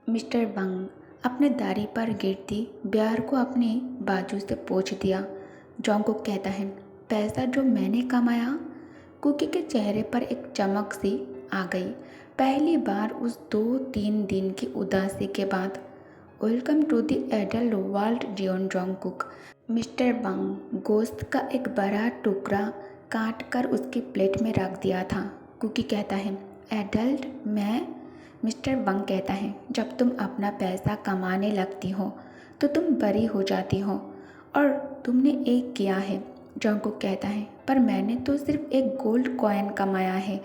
Mister वंग अपने दाढ़ी पर गिरती ब्यार को अपने बाजू से पोंछ दिया। जोंगकुक कहता है, पैसा जो मैंने कमाया। कुकी के चेहरे पर एक चमक सी आ गई, पहली बार उस 2-3 दिन की उदासी के बाद। Welcome to the adult world Jeon Jungkook. Mister Wang गोश्त का एक बड़ा टुकड़ा काट कर उसकी प्लेट में रख दिया था। कुकी कहता है, एडल्ट मैं? मिस्टर वंग कहता है, जब तुम अपना पैसा कमाने लगती हो तो तुम बड़ी हो जाती हो, और तुमने एक किया है। जोंगकुक कहता है, पर मैंने तो सिर्फ एक गोल्ड कॉइन कमाया है।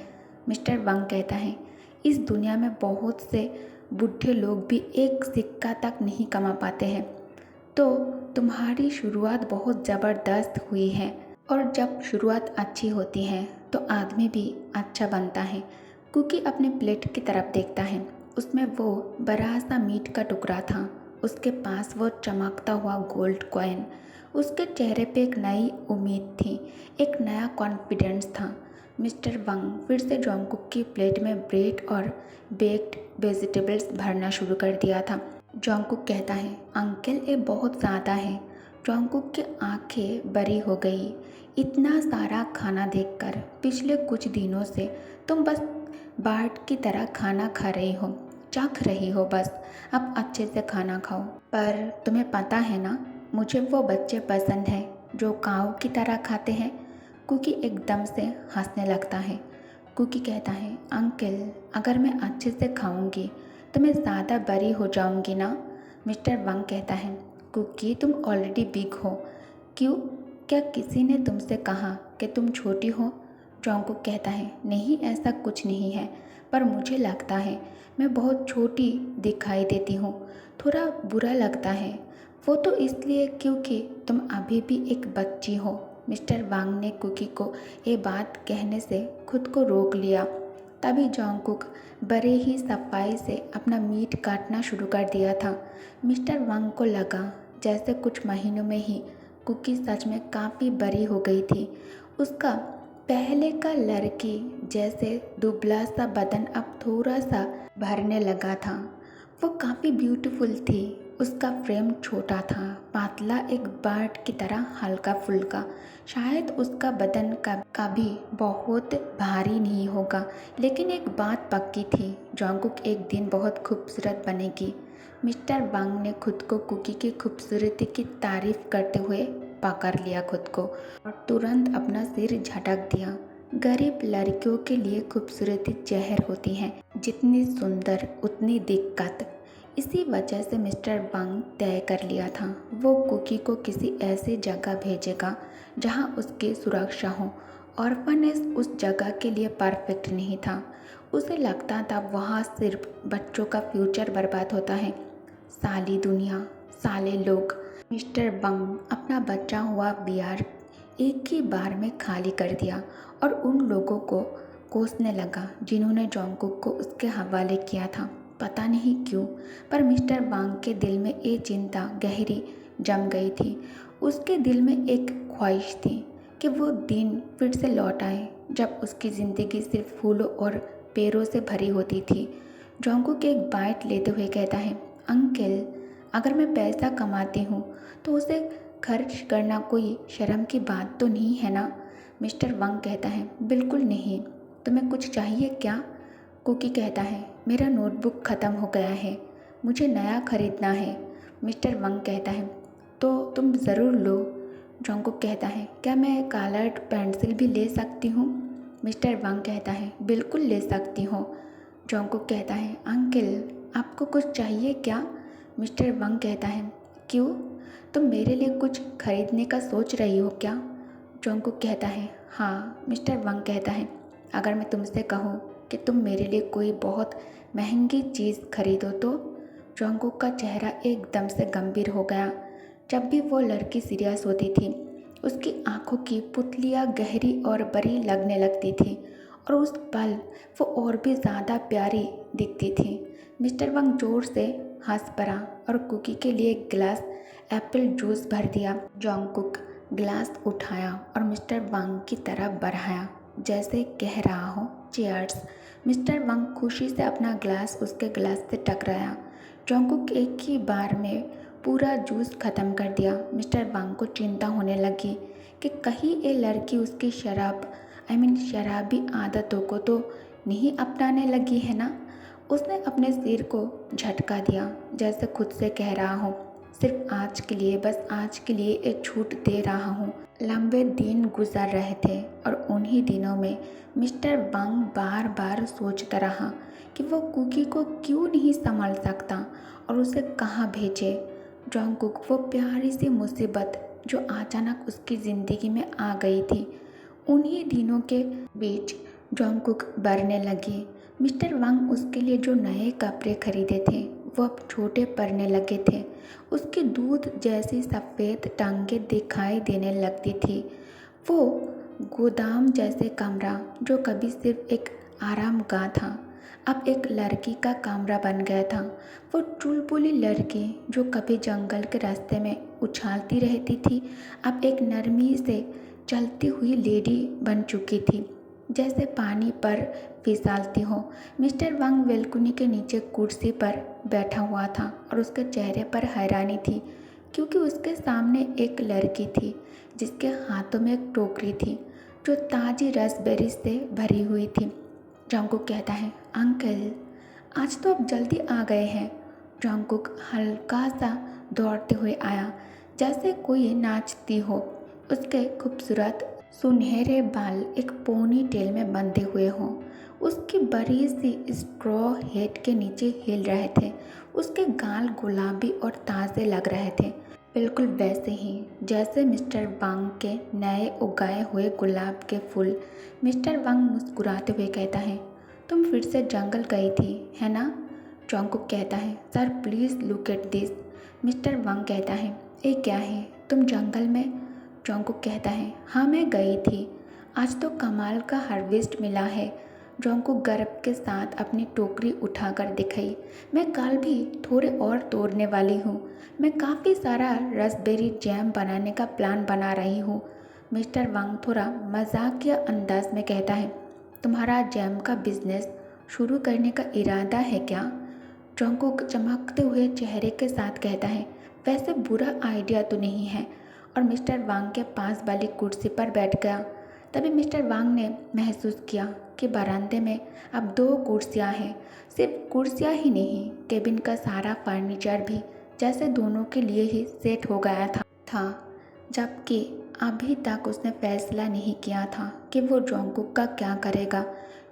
मिस्टर वंग कहता है, इस दुनिया में बहुत से बूढ़े लोग भी एक सिक्का तक नहीं कमा पाते हैं, तो तुम्हारी शुरुआत बहुत ज़बरदस्त हुई है। और जब शुरुआत अच्छी होती है तो आदमी भी अच्छा बनता है। कुकी अपने प्लेट की तरफ देखता है, उसमें वो बड़ा सा मीट का टुकड़ा था, उसके पास वो चमकता हुआ गोल्ड कॉइन। उसके चेहरे पे एक नई उम्मीद थी, एक नया कॉन्फिडेंस था। मिस्टर वंग फिर से जोंगकुक की प्लेट में ब्रेड और बेक्ड वेजिटेबल्स भरना शुरू कर दिया था। जोंगकुक कहता है, अंकल ये बहुत ज़्यादा है। जोंगकुक की आंखें बड़ी हो गई। इतना सारा खाना देखकर पिछले कुछ दिनों से तुम बस बार्ट की तरह खाना खा रही हो, चख रही हो बस। अब अच्छे से खाना खाओ। पर तुम्हें पता है ना, मुझे वो बच्चे पसंद हैं जो काऊ की तरह खाते हैं। कुकी एकदम से हंसने लगता है। कुकी कहता है, अंकल अगर मैं अच्छे से खाऊंगी तो मैं ज़्यादा बड़ी हो जाऊंगी ना। मिस्टर वंग कहता है, कुकी तुम ऑलरेडी बिग हो। क्यों, क्या किसी ने तुमसे कहा कि तुम छोटी हो? जोंगकुक कहता है, नहीं ऐसा कुछ नहीं है, पर मुझे लगता है मैं बहुत छोटी दिखाई देती हूँ। थोड़ा बुरा लगता है। वो तो इसलिए क्योंकि तुम अभी भी एक बच्ची हो। मिस्टर वांग ने कुकी को ये बात कहने से खुद को रोक लिया। तभी जोंगकुक बड़े ही सफाई से अपना मीट काटना शुरू कर दिया था। मिस्टर वांग को लगा जैसे कुछ महीनों में ही कुकी सच में काफ़ी बड़ी हो गई थी। उसका पहले का लड़की जैसे दुबला सा बदन अब थोड़ा सा भरने लगा था। वो काफ़ी ब्यूटीफुल थी। उसका फ्रेम छोटा था, पातला, एक बर्ड की तरह हल्का फुल्का। शायद उसका बदन का भी बहुत भारी नहीं होगा, लेकिन एक बात पक्की थी, जोंगकुक एक दिन बहुत खूबसूरत बनेगी। मिस्टर वांग ने खुद को कुकी की खूबसूरती की तारीफ करते हुए पकड़ लिया खुद को, और तुरंत अपना सिर झटक दिया। गरीब लड़कियों के लिए खूबसूरती जहर होती है, जितनी सुंदर उतनी दिक्कत। इसी वजह से मिस्टर वांग तय कर लिया था, वो कुकी को किसी ऐसी जगह भेजेगा जहां उसकी सुरक्षा हो। ऑर्फनेज उस जगह के लिए परफेक्ट नहीं था। उसे लगता था वहाँ सिर्फ बच्चों का फ्यूचर बर्बाद होता है। साली दुनिया, साले लोग। मिस्टर वांग अपना बचा हुआ बियर एक ही बार में खाली कर दिया और उन लोगों को कोसने लगा जिन्होंने जोंगकुक को उसके हवाले किया था। पता नहीं क्यों, पर मिस्टर वांग के दिल में ये चिंता गहरी जम गई थी। उसके दिल में एक ख्वाहिश थी कि वो दिन फिर से लौट आए जब उसकी ज़िंदगी सिर्फ फूलों और पेड़ों से भरी होती थी। जोंगकुक एक बाइट लेते हुए कहता है, अंकल अगर मैं पैसा कमाती हूँ तो उसे खर्च करना कोई शर्म की बात तो नहीं है ना? मिस्टर वांग कहता है, बिल्कुल नहीं। तुम्हें कुछ चाहिए क्या? कुकी कहता है, मेरा नोटबुक ख़त्म हो गया है, मुझे नया खरीदना है। मिस्टर वांग कहता है, तो तुम ज़रूर लो। जोंगकुक कहता है, क्या मैं कलर्ड पेंसिल भी ले सकती हूँ? मिस्टर वांग कहता है, बिल्कुल ले सकती हो। जोंगकुक कहता है, अंकल आपको कुछ चाहिए क्या? मिस्टर वांग कहता है, क्यों, तुम मेरे लिए कुछ खरीदने का सोच रही हो क्या? जोंगकुक कहता है, हाँ। मिस्टर वांग कहता है, अगर मैं तुमसे कहूँ कि तुम मेरे लिए कोई बहुत महंगी चीज़ खरीदो तो? जोंगकुक का चेहरा एकदम से गंभीर हो गया। जब भी वो लड़की सीरियस होती थी, उसकी आंखों की पुतलियाँ गहरी और बड़ी लगने लगती थी, और उस पल वो और भी ज़्यादा प्यारी दिखती थी। मिस्टर वांग जोर से हंस पड़ा और कुकी के लिए एक गिलास एप्पल जूस भर दिया। जोंगकुक गिलास उठाया और मिस्टर वांग की तरफ बढ़ाया, जैसे कह रहा हो, चीयर्स। मिस्टर वांग खुशी से अपना गिलास उसके गिलास से टकराया। जोंगकुक एक ही बार में पूरा जूस खत्म कर दिया। मिस्टर वांग को चिंता होने लगी कि कहीं ये लड़की उसकी शराबी आदतों को तो नहीं अपनाने लगी है ना। उसने अपने सिर को झटका दिया, जैसे खुद से कह रहा हो, सिर्फ आज के लिए, बस आज के लिए एक छूट दे रहा हूँ। लंबे दिन गुजर रहे थे और उन्हीं दिनों में मिस्टर वांग बार बार सोचता रहा कि वो कुकी को क्यों नहीं संभाल सकता और उसे कहाँ भेजे। जोंगकुक, वो प्यारी सी मुसीबत जो अचानक उसकी ज़िंदगी में आ गई थी, उन्हीं दिनों के बीच जोंगकुक बढ़ने लगी। मिस्टर वांग उसके लिए जो नए कपड़े खरीदे थे वो अब छोटे पड़ने लगे थे। उसकी दूध जैसी सफ़ेद टांगें दिखाई देने लगती थी। वो गोदाम जैसे कमरा जो कभी सिर्फ एक आरामगाह था, अब एक लड़की का कमरा बन गया था। वो चुलबुली लड़की जो कभी जंगल के रास्ते में उछालती रहती थी, अब एक नरमी से चलती हुई लेडी बन चुकी थी, जैसे पानी पर फिसलती हो। मिस्टर वांग वेलकुनी के नीचे कुर्सी पर बैठा हुआ था और उसके चेहरे पर हैरानी थी, क्योंकि उसके सामने एक लड़की थी जिसके हाथों में एक टोकरी थी जो ताज़ी रास्पबेरी से भरी हुई थी। जोंगकुक कहता है, अंकल, आज तो आप जल्दी आ गए हैं। जोंगकुक हल्का सा दौड़ते हुए आया, जैसे कोई नाचती हो। उसके खूबसूरत सुनहरे बाल एक पोनी टेल में बंधे हुए हों। उसकी बड़ी सी स्ट्रॉ हेड के नीचे हिल रहे थे। उसके गाल गुलाबी और ताज़े लग रहे थे, बिल्कुल वैसे ही जैसे मिस्टर वांग के नए उगाए हुए गुलाब के फूल। मिस्टर वांग मुस्कुराते हुए कहता है, तुम फिर से जंगल गई थी, है ना? जोंगकुक कहता है, sir please look at this. Mister वांग कहता है, ये क्या है, तुम जंगल में? जोंगकुक कहता है, हाँ मैं गई थी, आज तो कमाल का हार्वेस्ट मिला है। जोंगकुक गर्व के साथ अपनी टोकरी उठाकर दिखाई, मैं कल भी थोड़े और तोड़ने वाली हूँ। मैं काफ़ी सारा रास्पबेरी जैम बनाने का प्लान बना रही हूँ। मिस्टर वांग थोड़ा मजाकिया अंदाज में कहता है, तुम्हारा जैम का बिजनेस शुरू करने का इरादा है क्या? जोंगकुक चमकते हुए चेहरे के साथ कहता है, वैसे बुरा आइडिया तो नहीं है, और मिस्टर वांग के पास वाली कुर्सी पर बैठ गया। तभी मिस्टर वांग ने महसूस किया कि बरामदे में अब 2 कुर्सियां हैं। सिर्फ कुर्सियां ही नहीं, केबिन का सारा फर्नीचर भी जैसे दोनों के लिए ही सेट हो गया था जबकि अभी तक उसने फैसला नहीं किया था कि वो जोंगकुक का क्या करेगा।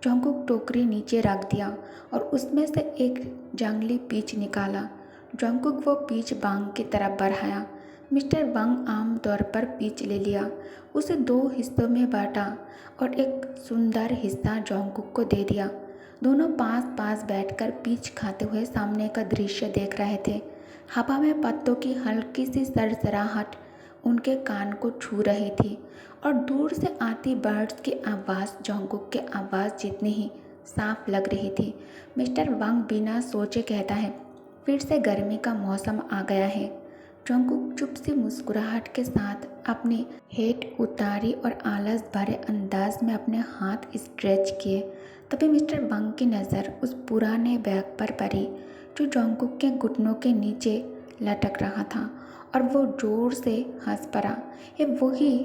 जोंगकुक टोकरी नीचे रख दिया और उसमें से एक जंगली पीच निकाला। जोंगकुक वो पीच वांग की तरफ बढ़ाया। मिस्टर वांग आम तौर पर पीच ले लिया, उसे 2 हिस्सों में बांटा और एक सुंदर हिस्सा जोंगकुक को दे दिया। दोनों पास पास बैठकर पीच खाते हुए सामने का दृश्य देख रहे थे। हवा में पत्तों की हल्की सी सरसराहट उनके कान को छू रही थी और दूर से आती बर्ड्स की आवाज़ जोंगकुक के आवाज़ जितनी ही साफ लग रही थी। मिस्टर वांग बिना सोचे कहता है, फिर से गर्मी का मौसम आ गया है। जोंगकुक चुप सी मुस्कुराहट के साथ अपनी हेड उतारी और आलस भरे अंदाज में अपने हाथ स्ट्रेच किए। तभी मिस्टर वांग की नज़र उस पुराने बैग पर पड़ी जो जोंगकुक के घुटनों के नीचे लटक रहा था और वो जोर से हंस पड़ा। ये वही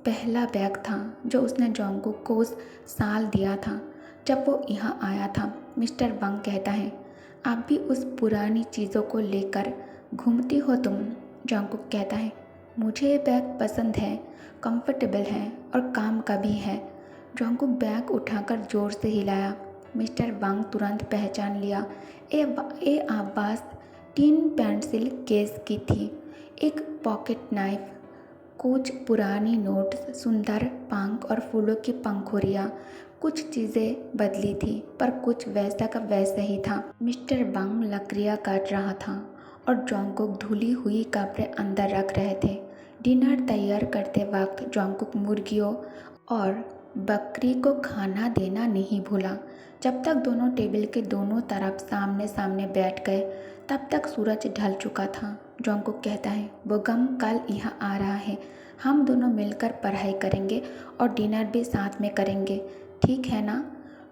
पहला बैग था जो उसने जोंगकुक को उस साल दिया था जब वो यहाँ आया था। मिस्टर वांग कहता है, आप भी उस पुरानी चीज़ों को लेकर घूमती हो तुम? जोंगकुक कहता है, मुझे ये बैग पसंद है, कंफर्टेबल है और काम का भी है। जोंगकुक बैग उठाकर जोर से हिलाया। मिस्टर वांग तुरंत पहचान लिया, ये आवाज़ टिन पेंसिल केस की थी। एक पॉकेट नाइफ, कुछ पुरानी नोट्स, सुंदर पंख और फूलों की पंखुड़ियाँ। कुछ चीज़ें बदली थी पर कुछ वैसा का वैसा ही था। मिस्टर वांग लकड़ियाँ काट रहा था और जोंगकुक धुली हुई कपड़े अंदर रख रहे थे। डिनर तैयार करते वक्त जोंगकुक मुर्गियों और बकरी को खाना देना नहीं भूला। जब तक दोनों टेबल के दोनों तरफ सामने सामने बैठ गए तब तक सूरज ढल चुका था। जोंगकुक कहता है, बोगम कल यहाँ आ रहा है, हम दोनों मिलकर पढ़ाई करेंगे और डिनर भी साथ में करेंगे, ठीक है ना?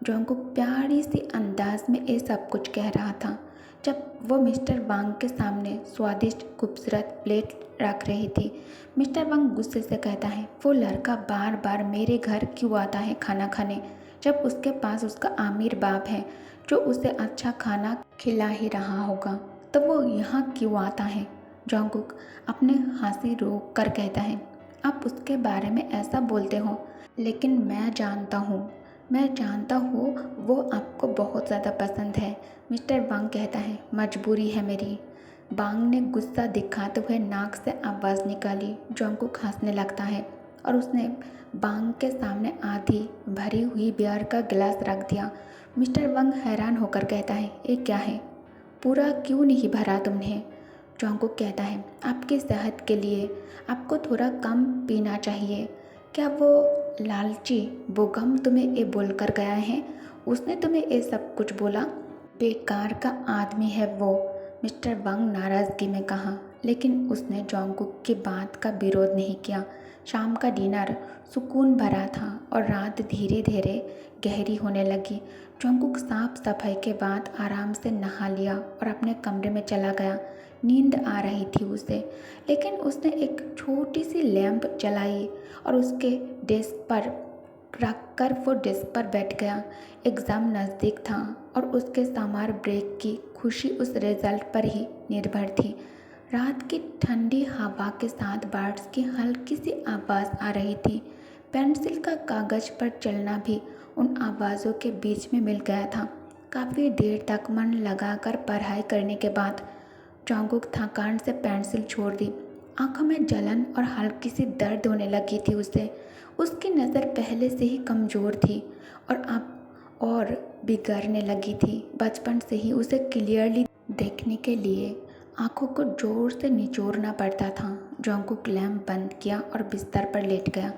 जोंगकुक प्यारी सी अंदाज में ये सब कुछ कह रहा था, जब वो मिस्टर वांग के सामने स्वादिष्ट खूबसूरत प्लेट रख रही थी। मिस्टर वांग गुस्से से कहता है, वो लड़का बार बार मेरे घर क्यों आता है खाना खाने, जब उसके पास उसका आमिर बाप है जो उसे अच्छा खाना खिला ही रहा होगा, तो वो यहाँ क्यों आता है। जोंगकुक अपने हंसी रोक कर कहता है, आप उसके बारे में ऐसा बोलते हो, लेकिन मैं जानता हूँ वो आपको बहुत ज़्यादा पसंद है। मिस्टर वांग कहता है, मजबूरी है मेरी। वांग ने गुस्सा दिखाते हुए नाक से आवाज़ निकाली। जोंगकुक हंसने लगता है और उसने वांग के सामने आधी भरी हुई बियर का गिलास रख दिया। मिस्टर वांग हैरान होकर कहता है, ये क्या है, पूरा क्यों नहीं भरा तुमने। जोंगकुक कहता है, आपकी सेहत के लिए आपको थोड़ा कम पीना चाहिए। क्या वो लालची बोगम तुम्हें ये बोलकर गया है, उसने तुम्हें ये सब कुछ बोला। बेकार का आदमी है वो, मिस्टर वांग नाराज़गी में कहा, लेकिन उसने जोंगकुक की बात का विरोध नहीं किया। शाम का डिनर सुकून भरा था और रात धीरे धीरे गहरी होने लगी। जोंगकुक साफ सफाई के बाद आराम से नहा लिया और अपने कमरे में चला गया। नींद आ रही थी उसे, लेकिन उसने एक छोटी सी लैंप जलाई और उसके डेस्क पर रखकर वो डेस्क पर बैठ गया। एग्ज़ाम नज़दीक था और उसके समर ब्रेक की खुशी उस रिजल्ट पर ही निर्भर थी। रात की ठंडी हवा के साथ बर्ड्स की हल्की सी आवाज़ आ रही थी। पेंसिल का कागज़ पर चलना भी उन आवाज़ों के बीच में मिल गया था। काफ़ी देर तक मन लगाकर पढ़ाई करने के बाद जोंगकुक थकान से पेंसिल छोड़ दी। आंखों में जलन और हल्की सी दर्द होने लगी थी उसे। उसकी नज़र पहले से ही कमज़ोर थी और अब और बिगड़ने लगी थी। बचपन से ही उसे क्लियरली देखने के लिए आंखों को जोर से निचोड़ना पड़ता था। जोंगकुक लैंप बंद किया और बिस्तर पर लेट गया।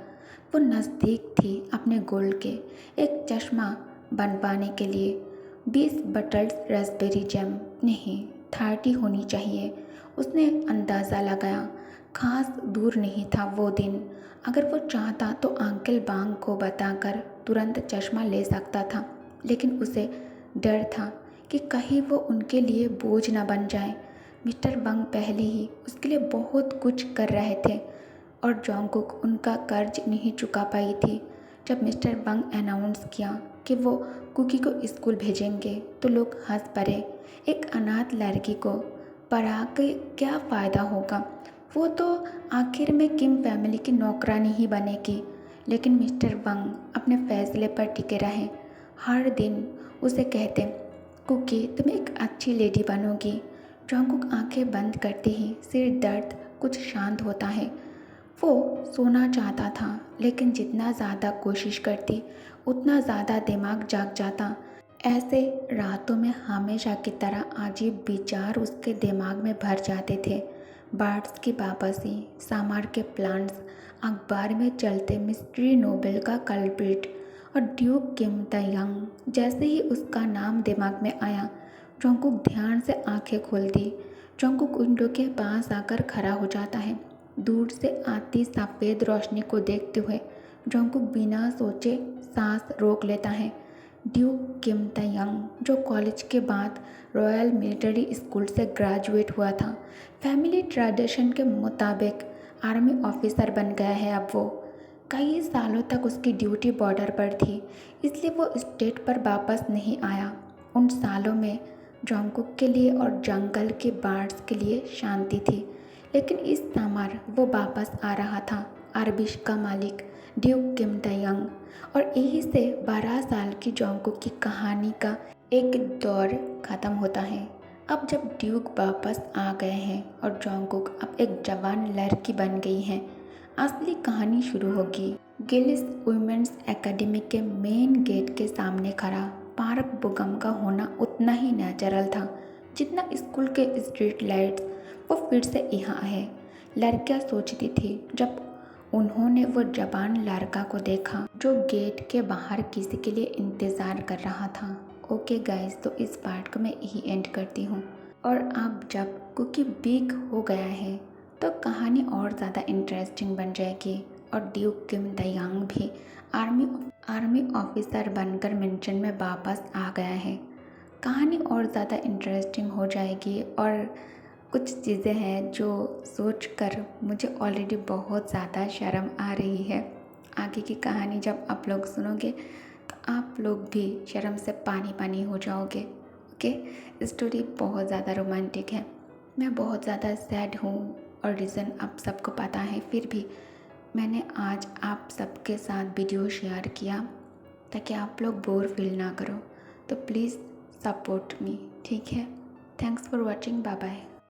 वो नज़दीक थी अपने गोल के, एक चश्मा बनवाने के लिए। 20 बटल्स रास्पबेरी जैम नहीं, 30 होनी चाहिए, उसने अंदाज़ा लगाया। खास दूर नहीं था वो दिन। अगर वो चाहता तो अंकल बांग को बताकर तुरंत चश्मा ले सकता था, लेकिन उसे डर था कि कहीं वो उनके लिए बोझ न बन जाए। मिस्टर वांग पहले ही उसके लिए बहुत कुछ कर रहे थे और जोंगकुक उनका कर्ज नहीं चुका पाई थी। जब मिस्टर वांग अनाउंस किया कि वो कुकी को स्कूल भेजेंगे तो लोग हंस पड़े। एक अनाथ लड़की को पढ़ा के क्या फ़ायदा होगा, वो तो आखिर में किम फैमिली की नौकरानी ही बनेगी। लेकिन मिस्टर वांग अपने फैसले पर टिके रहे। हर दिन उसे कहते, कुकी तुम एक अच्छी लेडी बनोगी। जोंगकुक आंखें बंद करते ही सिर दर्द कुछ शांत होता है। वो सोना चाहता था, लेकिन जितना ज़्यादा कोशिश करती उतना ज़्यादा दिमाग जाग जाता। ऐसे रातों में हमेशा की तरह अजीब विचार उसके दिमाग में भर जाते थे। बर्ड्स की वापसी, सामार के प्लांट्स, अखबार में चलते मिस्ट्री नोबेल का कल्प्रिट और ड्यूक किम तयंग। जैसे ही उसका नाम दिमाग में आया, जोंगकुक ध्यान से आंखें खोल दी। जोंगकुक विंडो के पास आकर खड़ा हो जाता है। दूर से आती सफ़ेद रोशनी को देखते हुए जोंगकुक बिना सोचे सांस रोक लेता है। ड्यूक किम तयंग, जो कॉलेज के बाद रॉयल मिलिट्री स्कूल से ग्रेजुएट हुआ था, फैमिली ट्रेडिशन के मुताबिक आर्मी ऑफिसर बन गया है। अब वो कई सालों तक उसकी ड्यूटी बॉर्डर पर थी, इसलिए वो स्टेट पर वापस नहीं आया। उन सालों में जोंगकुक के लिए और जंगल के बर्ड्स के लिए शांति थी, लेकिन इस समर वो वापस आ रहा था, आर्बिश का मालिक ड्यूक किम तयंग। और यहीं से 12 साल की जोंगकुक की कहानी का एक दौर ख़त्म होता है। अब जब ड्यूक वापस आ गए हैं और जोंगकुक अब एक जवान लड़की बन गई है, असली कहानी शुरू होगी। गिलिस वुमेन्स एकेडमी के मेन गेट के सामने खड़ा पार्क बुगम का होना उतना ही नेचुरल था जितना स्कूल के स्ट्रीट लाइट्स। वो फिर से यहाँ आए, लड़कियाँ सोचती थी जब उन्होंने वो जवान लड़का को देखा जो गेट के बाहर किसी के लिए इंतज़ार कर रहा था। ओके गाइस, तो इस पार्ट को मैं यही एंड करती हूँ। और अब जब कुकी बिग हो गया है तो कहानी और ज़्यादा इंटरेस्टिंग बन जाएगी और ड्यूक किम तयंग भी आर्मी ऑफिसर बनकर मेंशन में वापस आ गया है। कहानी और ज़्यादा इंटरेस्टिंग हो जाएगी और कुछ चीज़ें हैं जो सोचकर मुझे ऑलरेडी बहुत ज़्यादा शर्म आ रही है। आगे की कहानी जब आप लोग सुनोगे तो आप लोग भी शर्म से पानी पानी हो जाओगे। ओके, स्टोरी बहुत ज़्यादा रोमांटिक है। मैं बहुत ज़्यादा सैड हूँ और रीज़न आप सबको पता है, फिर भी मैंने आज आप सबके साथ वीडियो शेयर किया ताकि आप लोग बोर फील ना करो। तो प्लीज़ सपोर्ट मी, ठीक है। Thanks for watching, bye bye.